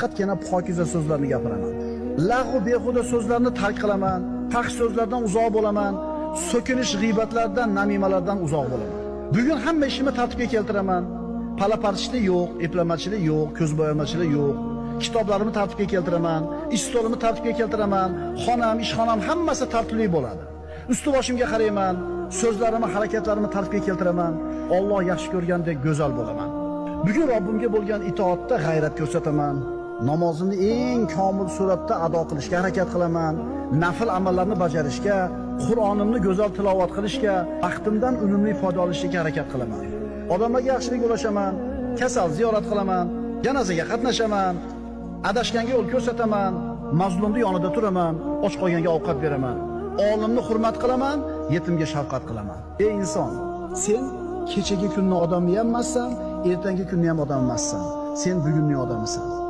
Faqatgina pokiza so'zlarni gapiraman. Lag'u behuda so'zlarni tark qilaman, fahsh so'zlardan uzoq bo'laman, so'kinish g'iybatlardan, namimalardan uzoq bo'laman. Bugun hamma ishimni tartibga keltiraman. Palapartishlik yo'q, eplamachilik yo'q, ko'zbo'yamachilik yo'q. Kitoblarimni tartibga keltiraman, ish stolimni tartibga keltiraman, xonam, ishxonam hammasi tartibli bo'ladi. Usti boshimga qarayman, so'zlarimni, harakatlarimni tartibga keltiraman. Alloh yaxshi ko'rgandek go'zal bo'laman. Bugun Robbimga bo'lgan itoatda g'ayrat ko'rsataman. Namozimni eng komil suratda ado qilishga harakat qilaman. Nafl amallarni bajarishga, Qur'onimni go'zal tilovat qilishga, vaqtimdan unumli foyda olishga harakat qilaman. Odamlarga yaxshilik ulashaman, kasal ziyorat qilaman, janozaga qatnashaman, adashganga yo'l ko'rsataman, mazlumning yonida turaman, och qolganga ovqat beraman. Olimni hurmat qilaman, yetimga shafqat qilaman. Ey inson, sen kechagi kunning odami emassan, ertangi kunning ham odami emassan. Sen bugunning odamisan.